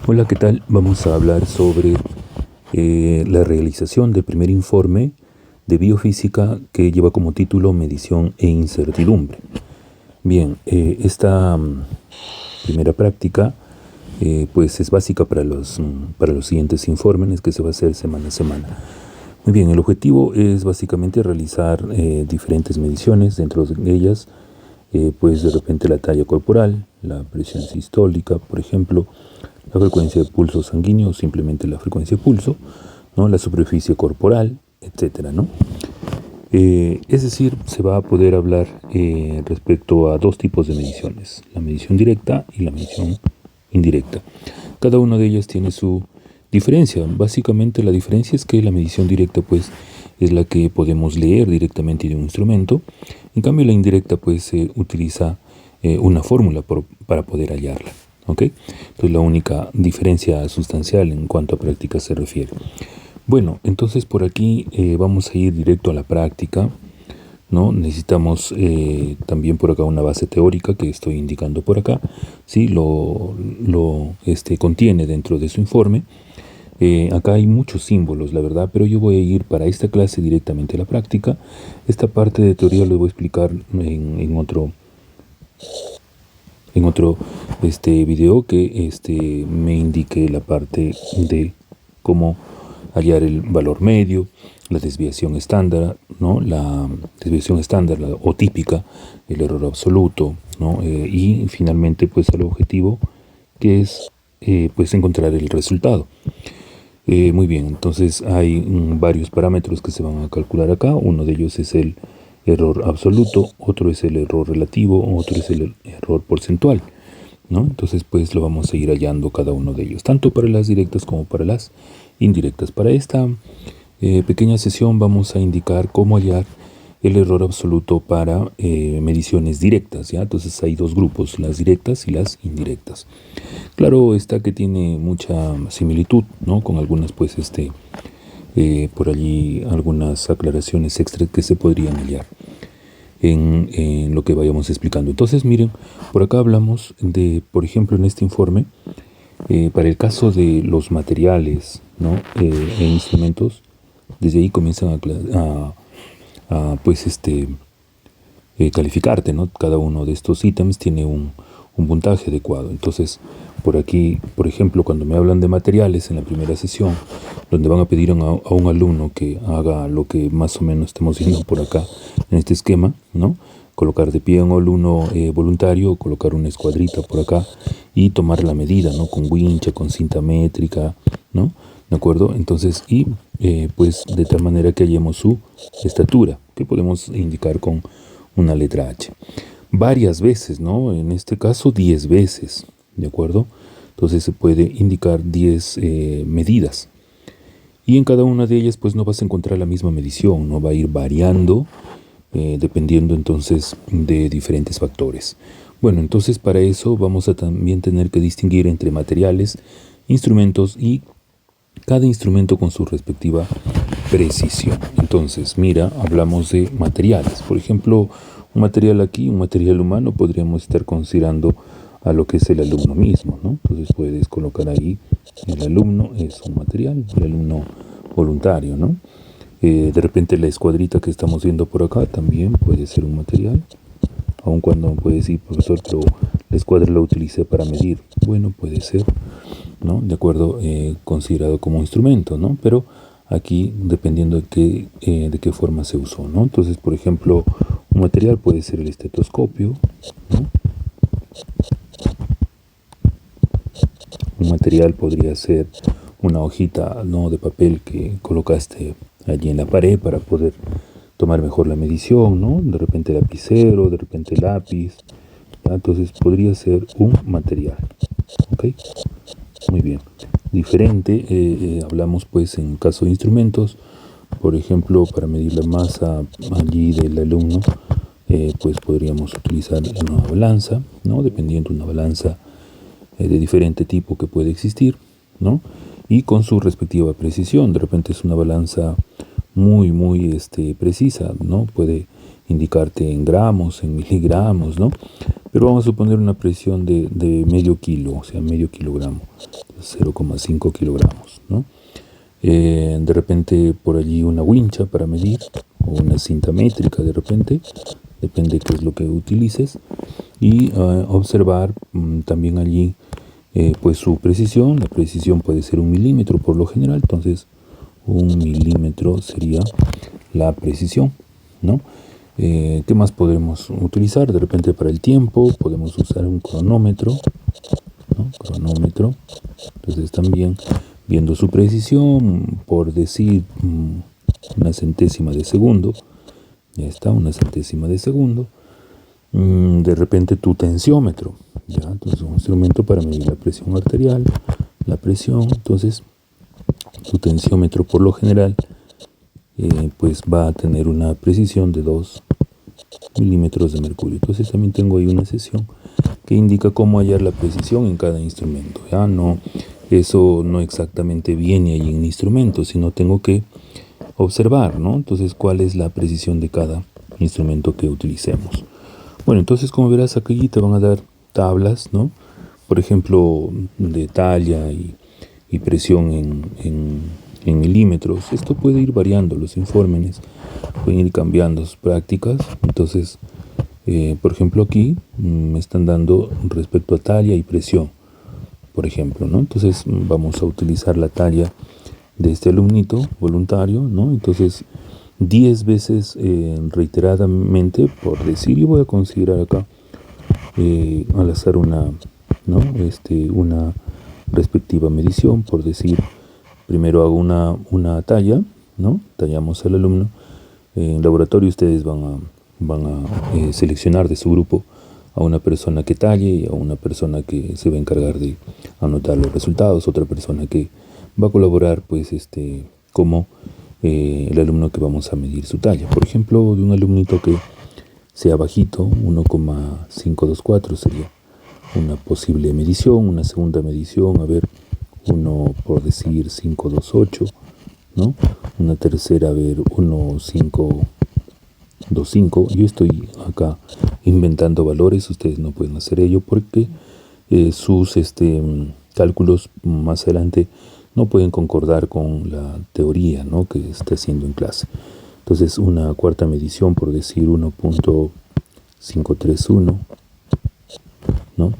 Hola, ¿qué tal? Vamos a hablar sobre la realización del primer informe de biofísica que lleva como título Medición e incertidumbre. Bien, esta primera práctica pues es básica para los siguientes informes que se va a hacer semana a semana. Muy bien, el objetivo es básicamente realizar diferentes mediciones, dentro de ellas pues de repente la talla corporal, la presión sistólica, por ejemplo, la frecuencia de pulso sanguíneo, simplemente la frecuencia de pulso, ¿no? La superficie corporal, etcétera, ¿no? Es decir, se va a poder hablar respecto a dos tipos de mediciones, la medición directa y la medición indirecta. Cada una de ellas tiene su diferencia. Básicamente la diferencia es que la medición directa pues es la que podemos leer directamente de un instrumento. En cambio la indirecta pues se utiliza una fórmula para poder hallarla. ¿Okay? Entonces la única diferencia sustancial en cuanto a práctica se refiere. Bueno, entonces por aquí vamos a ir directo a la práctica, ¿no? Necesitamos también por acá una base teórica que estoy indicando por acá, ¿sí? Lo contiene dentro de su informe. Acá hay muchos símbolos, la verdad, pero yo voy a ir para esta clase directamente a la práctica. Esta parte de teoría lo voy a explicar en otro video que me indique la parte de cómo hallar el valor medio, la desviación estándar, ¿no? La desviación estándar o típica, el error absoluto, ¿no? Y finalmente pues el objetivo que es pues encontrar el resultado. Muy bien, entonces hay varios parámetros que se van a calcular acá. Uno de ellos es el error absoluto, otro es el error relativo, otro es el error porcentual, ¿no? Entonces pues lo vamos a ir hallando cada uno de ellos, tanto para las directas como para las indirectas. Para esta pequeña sesión vamos a indicar cómo hallar el error absoluto para mediciones directas, ¿ya? Entonces hay dos grupos, las directas y las indirectas. Claro está que tiene mucha similitud, ¿no? Con algunas pues por allí algunas aclaraciones extras que se podrían hallar en lo que vayamos explicando. Entonces miren, por acá hablamos de, por ejemplo, en este informe, para el caso de los materiales, ¿no? E instrumentos, desde ahí comienzan pues calificarte, ¿no? Cada uno de estos ítems tiene un puntaje adecuado. Entonces, por aquí, por ejemplo, cuando me hablan de materiales en la primera sesión, donde van a pedir a un alumno que haga lo que más o menos estamos viendo por acá en este esquema, ¿no? Colocar de pie a un alumno voluntario, colocar una escuadrita por acá y tomar la medida, ¿no? Con wincha, con cinta métrica, ¿no? ¿De acuerdo? Entonces, pues de tal manera que hallemos su estatura, que podemos indicar con una letra H. Varias veces, ¿no? En este caso 10 veces, ¿de acuerdo? Entonces se puede indicar 10 medidas. Y en cada una de ellas pues no vas a encontrar la misma medición, no va a ir variando dependiendo entonces de diferentes factores. Bueno, entonces para eso vamos a también tener que distinguir entre materiales, instrumentos y cada instrumento con su respectiva precisión. Entonces, mira, hablamos de materiales. Por ejemplo, un material aquí, un material humano, podríamos estar considerando a lo que es el alumno mismo, ¿no? Entonces puedes colocar ahí, el alumno es un material, el alumno voluntario, ¿no? De repente la escuadrita que estamos viendo por acá también puede ser un material, aun cuando puede decir, profesor, pero la escuadra la utilicé para medir. Bueno, puede ser, ¿no? De acuerdo, considerado como instrumento, ¿no? Pero aquí dependiendo de qué forma se usó, ¿no? Entonces, por ejemplo, un material puede ser el estetoscopio, ¿no? Un material podría ser una hojita, ¿no? De papel que colocaste allí en la pared para poder tomar mejor la medición, ¿no? De repente lapicero, de repente lápiz, ¿ya? Entonces podría ser un material, ¿ok? Muy bien. Diferente, hablamos pues en caso de instrumentos, por ejemplo, para medir la masa allí del alumno, pues podríamos utilizar una balanza, ¿no? Dependiendo de una balanza de diferente tipo que puede existir, ¿no? Y con su respectiva precisión. De repente es una balanza muy precisa, ¿no? Puede indicarte en gramos, en miligramos, ¿no? pero vamos a suponer una presión de medio kilo, o sea, medio kilogramo, 0,5 kilogramos, ¿no? De repente por allí una wincha para medir, o una cinta métrica de repente, depende qué es lo que utilices, y observar también allí pues su precisión. La precisión puede ser 1 milímetro por lo general, entonces 1 milímetro sería la precisión, ¿no? ¿Qué más podemos utilizar? De repente para el tiempo podemos usar un cronómetro, ¿no? Cronómetro. Entonces también viendo su precisión, por decir una centésima de segundo, ya está, una centésima de segundo. De repente tu tensiómetro, ¿ya? Entonces un instrumento para medir la presión arterial, la presión. Entonces tu tensiómetro por lo general pues va a tener una precisión de 2 milímetros de mercurio. Entonces también tengo ahí una sesión que indica cómo hallar la precisión en cada instrumento, ¿ya? No, eso no exactamente viene ahí en el instrumento, sino tengo que observar, ¿no? Entonces, cuál es la precisión de cada instrumento que utilicemos. Bueno, entonces como verás aquí te van a dar tablas, ¿no? Por ejemplo, de talla y presión en milímetros. Esto puede ir variando, los informes pueden ir cambiando sus prácticas. Entonces, por ejemplo aquí me están dando respecto a talla y presión, por ejemplo, ¿no? Entonces vamos a utilizar la talla de este alumnito voluntario, ¿no? Entonces 10 veces reiteradamente, por decir, y voy a considerar acá al azar una, ¿no? Una respectiva medición, por decir, primero hago una talla, ¿no? Tallamos al alumno. En laboratorio ustedes van a seleccionar de su grupo a una persona que talle y a una persona que se va a encargar de anotar los resultados, otra persona que va a colaborar pues como el alumno que vamos a medir su talla. Por ejemplo, de un alumnito que sea bajito, 1,524 sería una posible medición. Una segunda medición, a ver, uno por decir 528, ¿no? Una tercera, a ver, 1,525. Yo estoy acá inventando valores, ustedes no pueden hacer ello porque sus cálculos más adelante no pueden concordar con la teoría, ¿no? Que está haciendo en clase. Entonces una cuarta medición, por decir 1,531, ¿no?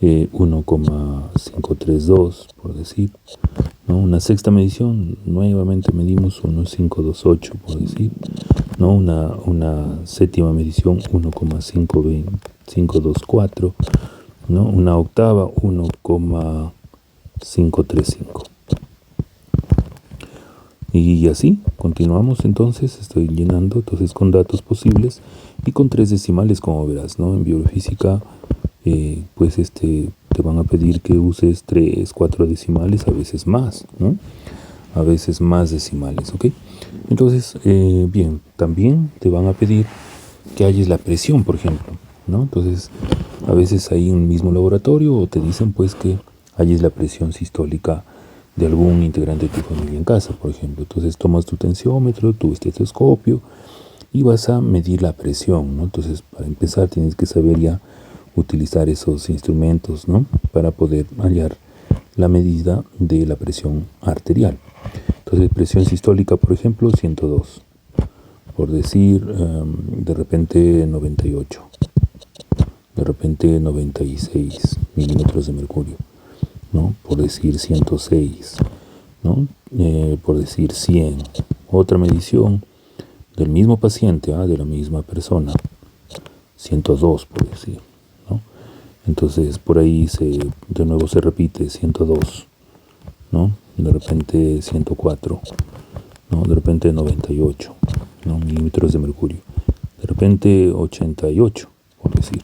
1,532 por decir, ¿no? Una sexta medición, nuevamente medimos 1,528 por decir, ¿no? Una séptima medición, 1,524, ¿no? Una octava, 1,535. Y así continuamos. Entonces estoy llenando entonces con datos posibles y con 3 decimales, como verás, ¿no? En biofísica pues te van a pedir que uses 3, 4 decimales, a veces más, ¿no? A veces más decimales, ¿ok? Entonces, bien, también te van a pedir que halles la presión, por ejemplo, ¿no? Entonces, a veces hay un mismo laboratorio o te dicen pues que halles la presión sistólica de algún integrante de tu familia en casa, por ejemplo. Entonces tomas tu tensiómetro, tu estetoscopio y vas a medir la presión, ¿no? Entonces, para empezar tienes que saber ya utilizar esos instrumentos, ¿no? Para poder hallar la medida de la presión arterial. Entonces, presión sistólica, por ejemplo, 102. Por decir, de repente 98. De repente 96 milímetros de mercurio, ¿no? Por decir 106, ¿no? Por decir 100. Otra medición del mismo paciente, de la misma persona, 102 por decir, ¿no? Entonces por ahí de nuevo se repite 102, ¿no? De repente 104, ¿no? De repente 98, ¿no? Milímetros de mercurio. De repente 88, por decir.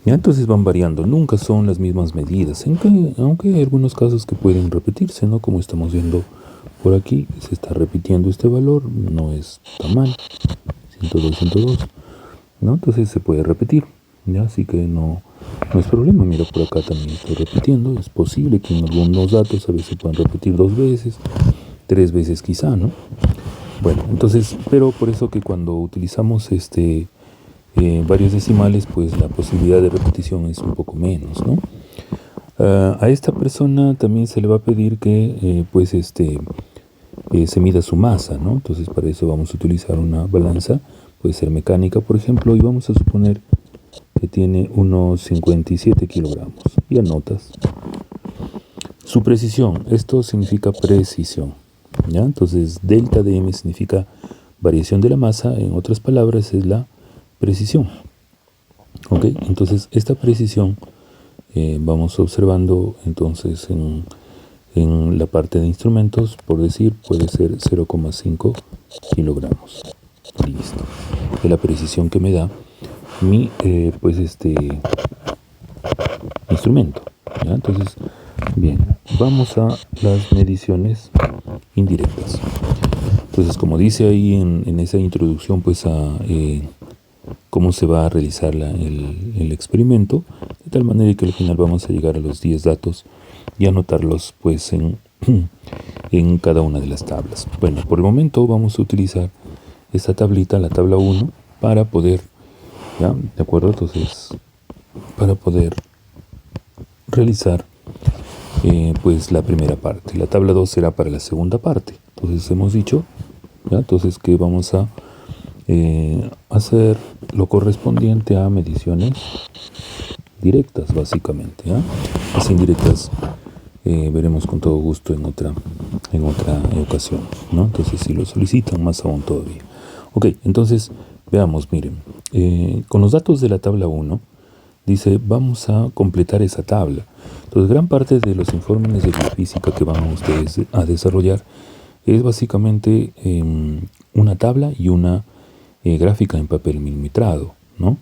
Ya, entonces van variando, nunca son las mismas medidas, aunque hay algunos casos que pueden repetirse, ¿no? Como estamos viendo por aquí, se está repitiendo este valor, no está mal, 102, 102, ¿no? Entonces se puede repetir, ¿ya? Así que no es problema. Mira, por acá también estoy repitiendo, es posible que en algunos datos a veces se puedan repetir 2 veces, 3 veces quizá, ¿no? Bueno, entonces, pero por eso que cuando utilizamos varios decimales, pues la posibilidad de repetición es un poco menos, ¿no? A esta persona también se le va a pedir que se mida su masa, ¿no? Entonces para eso vamos a utilizar una balanza, puede ser mecánica por ejemplo, y vamos a suponer que tiene unos 57 kilogramos y anotas. Su precisión, esto significa precisión, ¿ya? Entonces delta de m significa variación de la masa, en otras palabras es la precisión. ¿Ok? Entonces esta precisión vamos observando entonces en la parte de instrumentos, por decir, puede ser 0,5 kilogramos. Listo. Es la precisión que me da mi instrumento, ¿ya? Entonces, bien, vamos a las mediciones indirectas. Entonces, como dice ahí en esa introducción, pues a cómo se va a realizar el experimento, de tal manera que al final vamos a llegar a los 10 datos y anotarlos pues en cada una de las tablas. Bueno, por el momento vamos a utilizar esta tablita, la tabla 1, para poder, ¿ya? ¿De acuerdo? Entonces, para poder realizar pues la primera parte. La tabla 2 será para la segunda parte. Entonces hemos dicho, ¿ya? Entonces que vamos a hacer lo correspondiente a mediciones directas, básicamente, ¿ya? Las indirectas veremos con todo gusto en otra ocasión, ¿no? Entonces si lo solicitan, más aún todavía. Ok, entonces veamos, miren, con los datos de la tabla 1 dice vamos a completar esa tabla. Entonces gran parte de los informes de biofísica que van ustedes a desarrollar es básicamente una tabla y una gráfica en papel milimetrado, ¿no?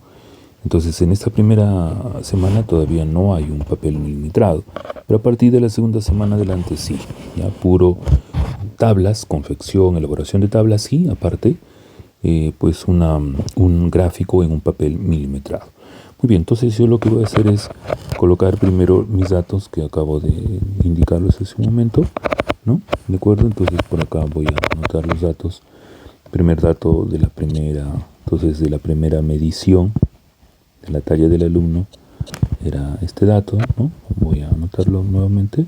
Entonces en esta primera semana todavía no hay un papel milimetrado, pero a partir de la segunda semana adelante sí, ya puro tablas, confección, elaboración de tablas y aparte pues un gráfico en un papel milimetrado. Muy bien, entonces yo lo que voy a hacer es colocar primero mis datos que acabo de indicarlos hace un momento, ¿no? ¿De acuerdo? Entonces por acá voy a anotar los datos. Primer dato de la primera medición de la talla del alumno era este dato, ¿no? Voy a anotarlo nuevamente,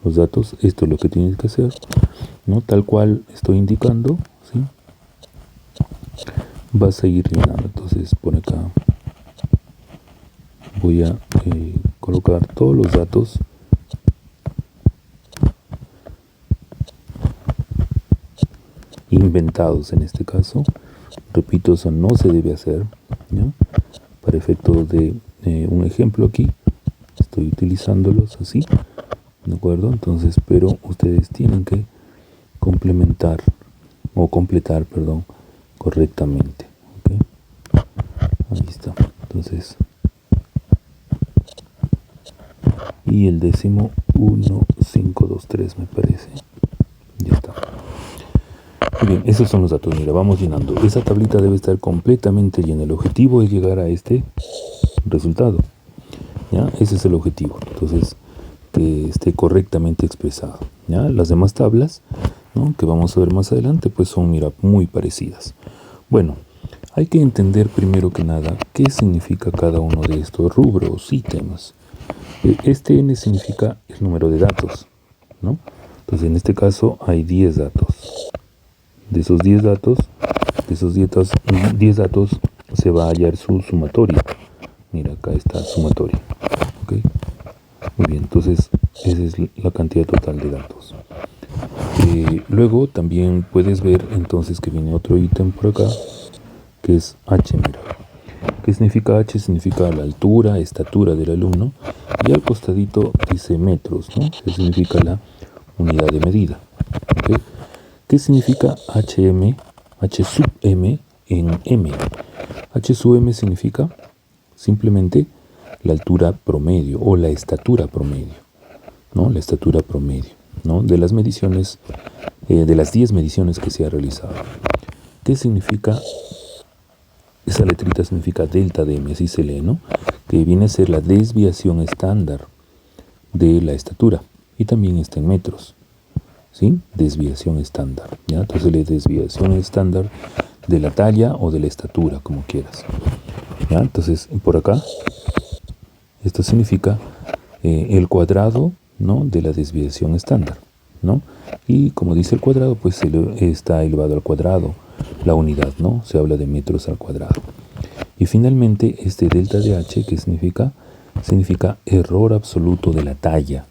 los datos, esto es lo que tienes que hacer, ¿no? Tal cual estoy indicando, ¿sí? Vas a ir llenando. Entonces por acá voy a colocar todos los datos inventados en este caso. Repito, eso no se debe hacer, ¿ya? Para efectos de un ejemplo aquí estoy utilizándolos así, ¿de acuerdo? Entonces, pero ustedes tienen que completar, perdón, correctamente, ¿okay? Ahí está. Entonces, y el décimo 1, 5, 2, 3 me parece. Ya está. Muy bien, esos son los datos. Mira, vamos llenando. Esa tablita debe estar completamente llena. El objetivo es llegar a este resultado, ¿ya? Ese es el objetivo. Entonces, que esté correctamente expresado, ¿ya? Las demás tablas, ¿no?, que vamos a ver más adelante, pues son, mira, muy parecidas. Bueno, hay que entender primero que nada qué significa cada uno de estos rubros, ítems. Este N significa el número de datos, ¿no? Entonces, en este caso hay 10 datos. De esos 10 datos, se va a hallar su sumatoria. Mira, acá está sumatoria. ¿Okay? Muy bien, entonces esa es la cantidad total de datos. Luego también puedes ver entonces que viene otro ítem por acá, que es H, mira. ¿Qué significa H? Significa la altura, estatura del alumno, y al costadito dice metros, ¿no? Que significa la unidad de medida. ¿Okay? ¿Qué significa HM? H sub M en M. H sub M significa simplemente la altura promedio o la estatura promedio, ¿no? La estatura promedio, ¿no?, de las mediciones, de las 10 mediciones que se ha realizado. ¿Qué significa? Esa letrita significa delta de M, así se lee, ¿no? Que viene a ser la desviación estándar de la estatura y también está en metros, ¿sí? Desviación estándar, ¿ya? Entonces la desviación estándar de la talla o de la estatura, como quieras. ¿Ya? Entonces, por acá, esto significa el cuadrado, ¿no?, de la desviación estándar, ¿no? Y como dice el cuadrado, pues está elevado al cuadrado la unidad, ¿no? Se habla de metros al cuadrado. Y finalmente, este delta de h, ¿qué significa? Significa error absoluto de la talla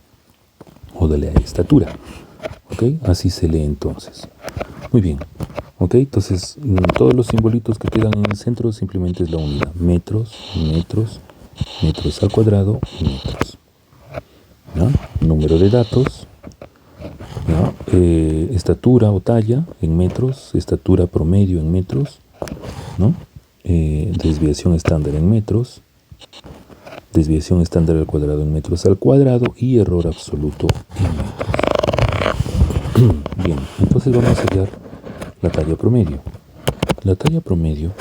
o de la estatura. ¿Ok? Así se lee entonces. Muy bien. ¿Ok? Entonces, todos los simbolitos que quedan en el centro simplemente es la unidad. Metros, metros, metros al cuadrado, metros. ¿No? Número de datos, ¿no? Estatura o talla en metros, estatura promedio en metros, ¿no? Desviación estándar en metros, desviación estándar al cuadrado en metros al cuadrado y error absoluto en metros. Bien, entonces vamos a hallar la talla promedio. La talla promedio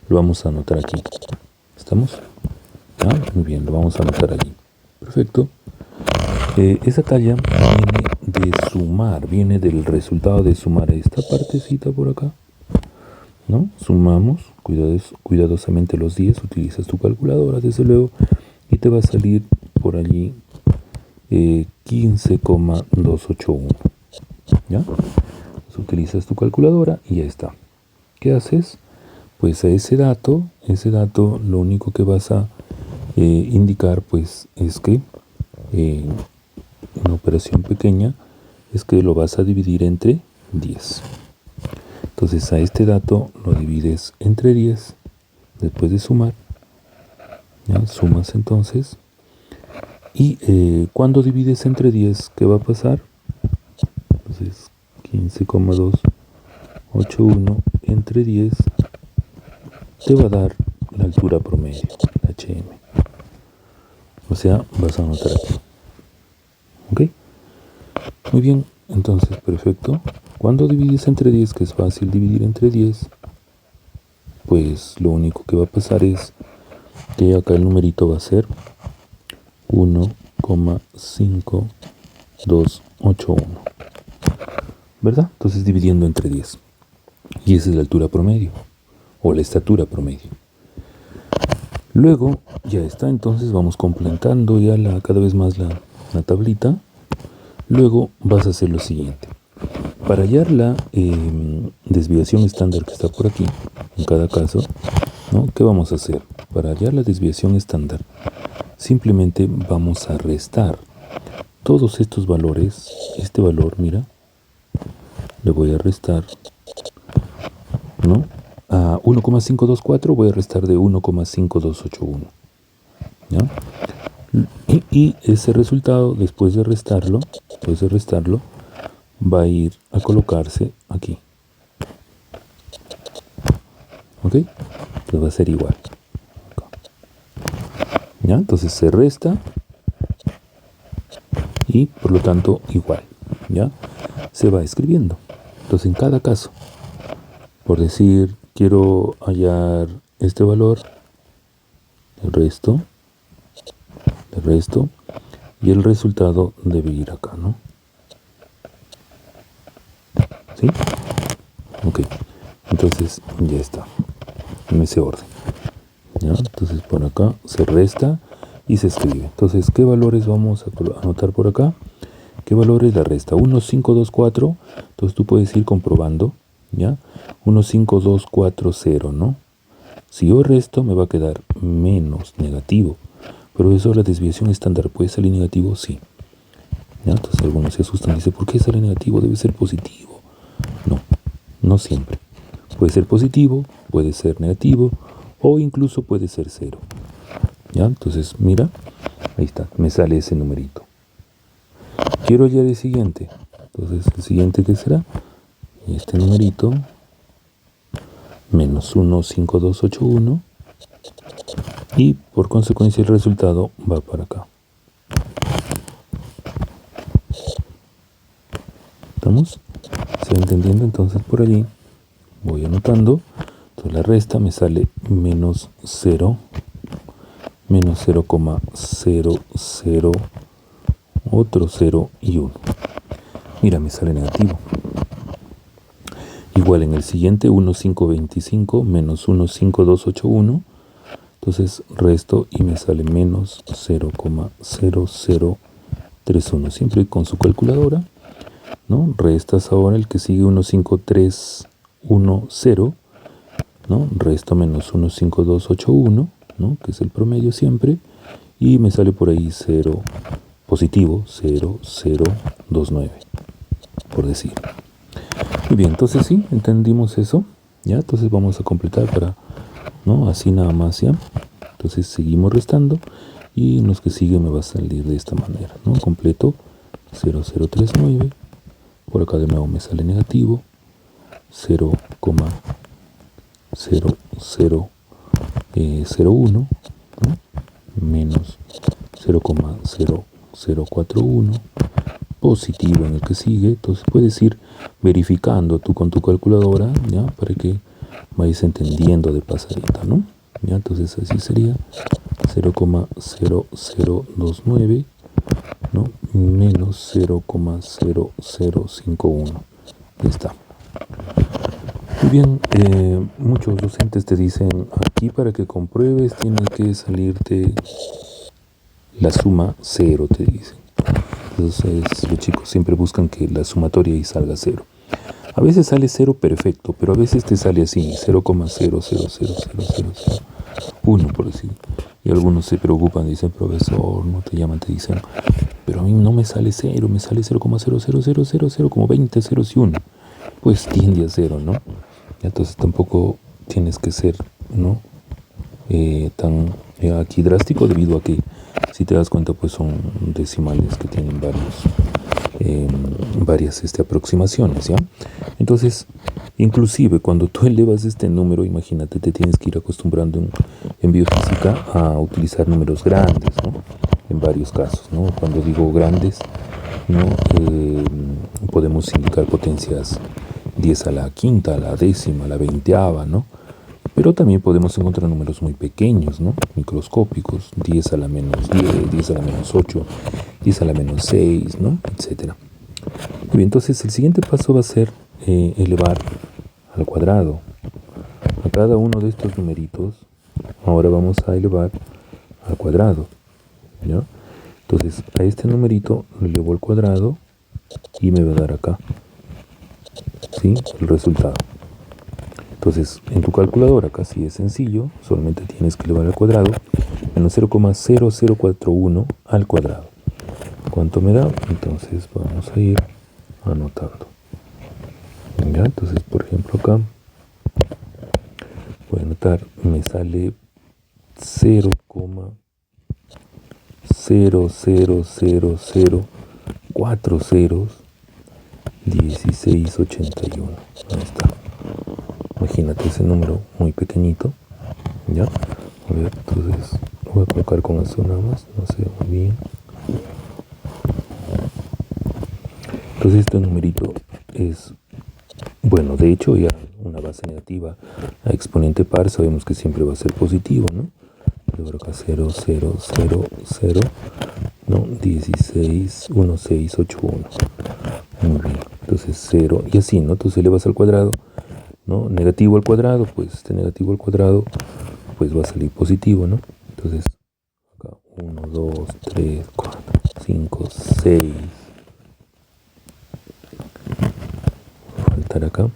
lo vamos a anotar aquí. ¿Estamos? ¿Ah? Muy bien, lo vamos a anotar allí. Perfecto. Esa talla viene de sumar, viene del resultado de sumar esta partecita por acá, ¿no? Sumamos cuidadosamente los 10, utilizas tu calculadora desde luego y te va a salir por allí 15,281. ¿Ya? Entonces, utilizas tu calculadora y ya está. ¿Qué haces? Pues a ese dato lo único que vas a indicar pues es que una operación pequeña es que lo vas a dividir entre 10. Entonces a este dato lo divides entre 10 después de sumar. ¿Ya? Sumas entonces. Y cuando divides entre 10, ¿qué va a pasar? Entonces 15,281 entre 10 te va a dar la altura promedio, HM. O sea, vas a anotar aquí. ¿Ok? Muy bien, entonces, perfecto. Cuando divides entre 10, que es fácil dividir entre 10, pues lo único que va a pasar es que acá el numerito va a ser 1,5281. ¿Verdad? Entonces dividiendo entre 10. Y esa es la altura promedio, o la estatura promedio. Luego, ya está, entonces vamos completando ya cada vez más la tablita. Luego vas a hacer lo siguiente. Para hallar la desviación estándar que está por aquí, en cada caso, ¿no? ¿Qué vamos a hacer? Para hallar la desviación estándar, simplemente vamos a restar todos estos valores. Este valor, mira, le voy a restar, ¿no? A 1,524 voy a restar de 1,5281. ¿Ya? Y ese resultado, después de restarlo, va a ir a colocarse aquí. ¿Ok? Entonces va a ser igual. ¿Ya? Entonces se resta y por lo tanto igual. ¿Ya? Se va escribiendo. Entonces en cada caso, por decir, quiero hallar este valor, el resto, y el resultado debe ir acá, ¿no? ¿Sí? Ok. Entonces ya está. En ese orden. ¿Ya? Entonces por acá se resta y se escribe. Entonces, ¿qué valores vamos a anotar por acá? ¿Qué valores la resta? 1,524. Entonces tú puedes ir comprobando, ¿ya? 1,5240, ¿no? Si yo resto me va a quedar menos negativo. Pero eso, la desviación estándar, ¿puede salir negativo? Sí. ¿Ya? Entonces algunos se asustan y dicen, ¿por qué sale negativo? Debe ser positivo. No, no siempre. Puede ser positivo, puede ser negativo o incluso puede ser cero. ¿Ya? Entonces, mira, ahí está, me sale ese numerito. Quiero hallar el siguiente. Entonces, el siguiente, ¿qué será? Este numerito, menos 1,5281. Y por consecuencia el resultado va para acá. ¿Estamos? ¿Se va entendiendo? Entonces por allí voy anotando. Entonces la resta me sale menos 0, menos 0,00, otro 0 y 1. Mira, me sale negativo. Igual en el siguiente, 1,525 menos 1,5281. Entonces resto y me sale menos 0,0031. Siempre con su calculadora, ¿no? Restas ahora el que sigue 15310, ¿no? Resto menos 15281, ¿no? Que es el promedio siempre. Y me sale por ahí 0 positivo, 0029, por decir. Muy bien, entonces sí, entendimos eso. ¿Ya? Entonces vamos a completar para, ¿no? Así nada más, ¿ya? Entonces seguimos restando y en los que sigue me va a salir de esta manera, ¿no? Completo 0039, por acá de nuevo me sale negativo 0,0001, ¿no? Menos 0,0041, positivo en el que sigue. Entonces puedes ir verificando tú con tu calculadora, ¿ya? Para que vayas entendiendo de pasadita, ¿no? ¿Ya? Entonces así sería 0,0029, ¿no? Menos 0,0051. Ahí está. Muy bien, muchos docentes te dicen, aquí para que compruebes tiene que salirte la suma 0, te dicen. Entonces los chicos siempre buscan que la sumatoria ahí salga 0. A veces sale 0 perfecto, pero a veces te sale así, 0,000001, por decir. Y algunos se preocupan, dicen, profesor, no te llaman, te dicen, pero a mí no me sale 0, me sale 0,00000, como 20 ceros y 1. Pues tiende a 0, ¿no? Entonces tampoco tienes que ser, ¿no? Tan aquí drástico, debido a que, si te das cuenta, pues son decimales que tienen varias aproximaciones, ¿ya? Entonces, inclusive cuando tú elevas este número, imagínate, te tienes que ir acostumbrando en biofísica a utilizar números grandes, ¿no? En varios casos, ¿no? Cuando digo grandes, ¿no? Podemos indicar potencias 10 a la quinta, a la décima, a la veinteava, ¿no? Pero también podemos encontrar números muy pequeños, ¿no? Microscópicos, 10 a la menos 10, 10 a la menos 8, 10 a la menos 6, ¿no? Etcétera. Muy bien, entonces el siguiente paso va a ser elevar al cuadrado. A cada uno de estos numeritos, ahora vamos a elevar al cuadrado, ¿ya? Entonces a este numerito lo elevo al cuadrado y me va a dar acá, ¿sí? El resultado. Entonces, en tu calculadora casi es sencillo, solamente tienes que elevar al cuadrado menos 0,0041 al cuadrado. ¿Cuánto me da? Entonces vamos a ir anotando. ¿Ya? Entonces, por ejemplo, acá voy a anotar, me sale 0,00004 ceros 1681. Ahí está. Imagínate ese número muy pequeñito, ¿ya? A ver, entonces voy a colocar con eso nada más, no sé muy bien. Entonces este numerito es, bueno, de hecho ya una base negativa a exponente par sabemos que siempre va a ser positivo, ¿no? Pero acá 0, 0, 0, 0, ¿no? 16, 1, 6, 8, 1. Muy bien, entonces 0 y así, ¿no? Entonces elevas al cuadrado, ¿no? Negativo al cuadrado, pues este negativo al cuadrado pues va a salir positivo, ¿no? Entonces acá 1, 2, 3, 4, 5, 6. Faltar acá.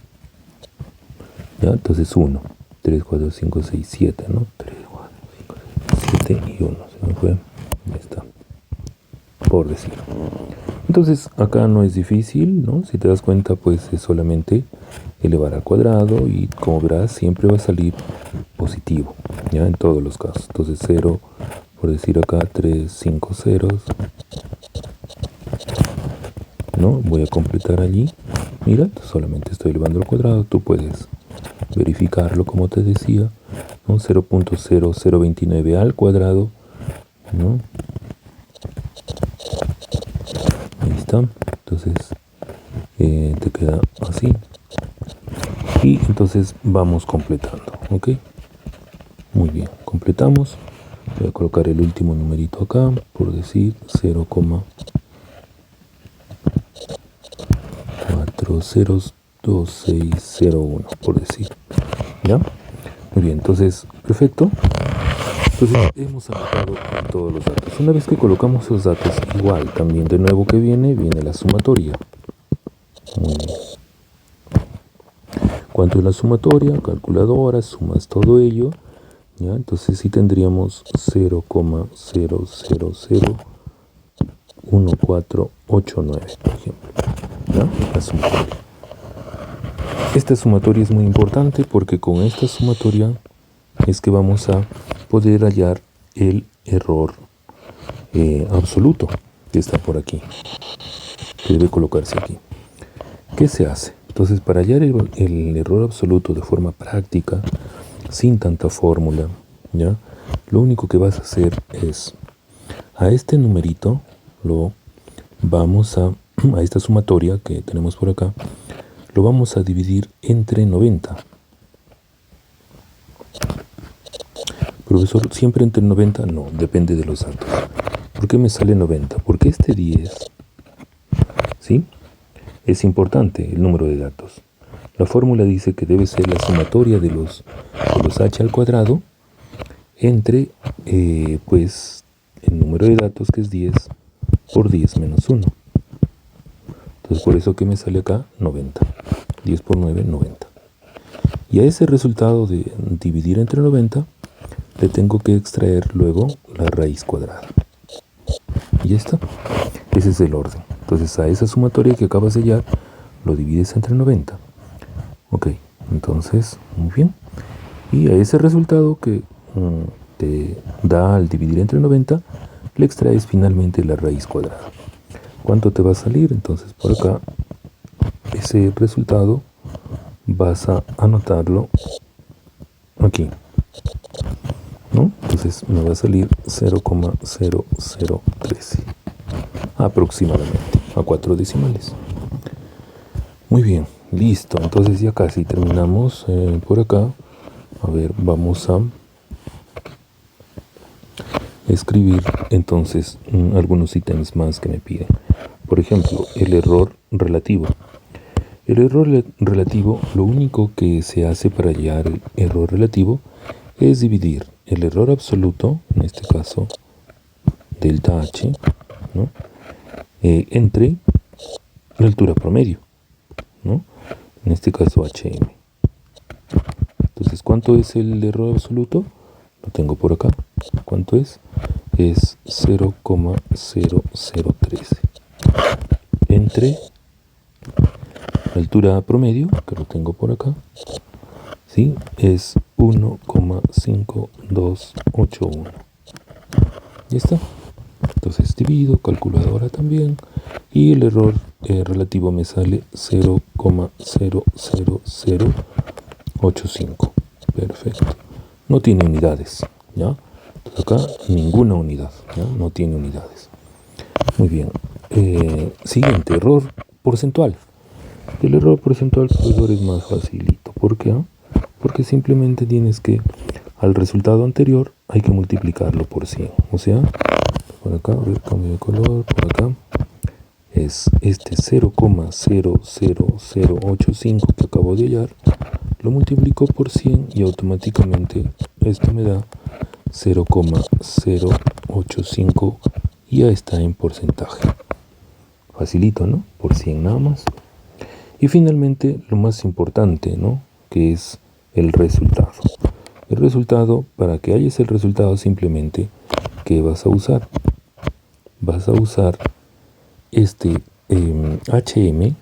Ya, entonces 1, 3, 4, 5, 6, 7, ¿no? 3, 4, 5, 6, 7 y 1. Se me fue. Ahí está. Por decir. Entonces acá no es difícil, ¿no? Si te das cuenta, pues es solamente elevar al cuadrado y, como verás, siempre va a salir positivo, ¿ya? En todos los casos. Entonces 0, por decir acá, 3, 5 ceros, ¿no? Voy a completar allí. Mira, solamente estoy elevando al cuadrado. Tú puedes verificarlo, como te decía, ¿no? 0,0029 al cuadrado, ¿no? Ahí está. Entonces te queda así. Y entonces vamos completando, ¿ok? Muy bien, completamos. Voy a colocar el último numerito acá, por decir 0,42601, por decir. ¿Ya? Muy bien, entonces, perfecto. Entonces hemos anotado todos los datos. Una vez que colocamos los datos, igual también de nuevo que viene la sumatoria. ¿Cuánto es la sumatoria? Calculadora, sumas todo ello. ¿Ya? Entonces sí tendríamos 0,0001489, por ejemplo. ¿Ya? La sumatoria. Esta sumatoria es muy importante porque con esta sumatoria es que vamos a poder hallar el error absoluto que está por aquí, que debe colocarse aquí. ¿Qué se hace? Entonces, para hallar el error absoluto de forma práctica, sin tanta fórmula, ¿ya? Lo único que vas a hacer es, a este numerito, lo vamos a esta sumatoria que tenemos por acá, lo vamos a dividir entre 90. Profesor, ¿siempre entre 90? No, depende de los datos. ¿Por qué me sale 90? Porque este 10, ¿sí? Es importante el número de datos. La fórmula dice que debe ser la sumatoria de los h al cuadrado entre, pues, el número de datos, que es 10, por 10 menos 1. Entonces, por eso que me sale acá 90. 10 por 9, 90. Y a ese resultado de dividir entre 90, le tengo que extraer luego la raíz cuadrada. Y ya está. Ese es el orden. Entonces, a esa sumatoria que acabas de hallar, lo divides entre 90. Ok, entonces, muy bien. Y a ese resultado que te da al dividir entre 90, le extraes finalmente la raíz cuadrada. ¿Cuánto te va a salir? Entonces, por acá, ese resultado vas a anotarlo aquí, ¿no? Entonces me va a salir 0,0013 aproximadamente, a 4 decimales. Muy bien, listo. Entonces ya casi terminamos por acá. A ver, vamos a escribir entonces algunos ítems más que me piden. Por ejemplo, el error relativo. El error relativo, lo único que se hace para hallar el error relativo es dividir el error absoluto, en este caso delta H, ¿no? Entre la altura promedio, ¿no? En este caso HM. Entonces, ¿cuánto es el error absoluto? Lo tengo por acá. ¿Cuánto es? Es 0,0013 entre la altura promedio, que lo tengo por acá, ¿sí? Es 1,5281. Ya está. Entonces divido, calculadora también, y el error relativo me sale 0,00085. Perfecto. No tiene unidades, ¿ya? Entonces acá ninguna unidad, ¿ya? No tiene unidades. Muy bien. Siguiente, error porcentual. El error porcentual, profesor, es más facilito. ¿Por qué? Porque simplemente tienes que, al resultado anterior, hay que multiplicarlo por 100. O sea, por acá, a ver, cambio de color, por acá, es este 0,00085 que acabo de hallar, lo multiplico por 100 y automáticamente esto me da 0,085 y ya está en porcentaje. Facilito, ¿no? Por 100 nada más. Y finalmente, lo más importante, ¿no? Que es el resultado. El resultado, para que halles el resultado, simplemente, ¿qué vas a usar? Vas a usar este HM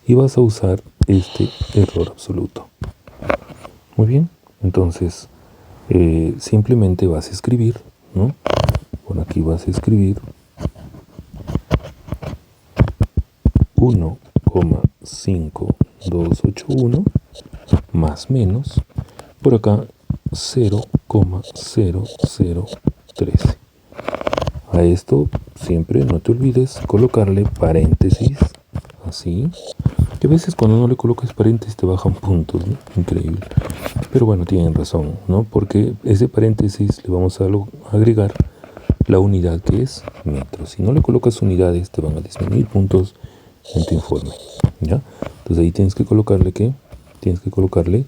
y vas a usar este error absoluto. Muy bien, entonces simplemente vas a escribir, ¿no? Por aquí vas a escribir 1,5281 más menos, por acá 0,0013. A esto siempre no te olvides colocarle paréntesis, así, que a veces cuando no le colocas paréntesis te bajan puntos, ¿no? Increíble. Pero bueno, tienen razón, ¿no? Porque ese paréntesis le vamos a agregar la unidad, que es metros. Si no le colocas unidades te van a disminuir puntos en tu informe, ¿ya? Entonces ahí tienes que colocarle, ¿qué? Tienes que colocarle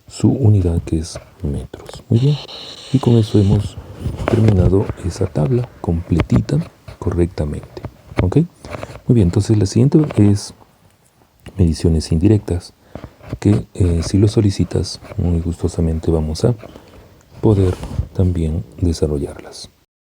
su unidad, que es metros. Muy bien, y con eso hemos terminado esa tabla completita correctamente. ¿Ok? Muy bien, entonces la siguiente es mediciones indirectas, que si lo solicitas muy gustosamente vamos a poder también desarrollarlas.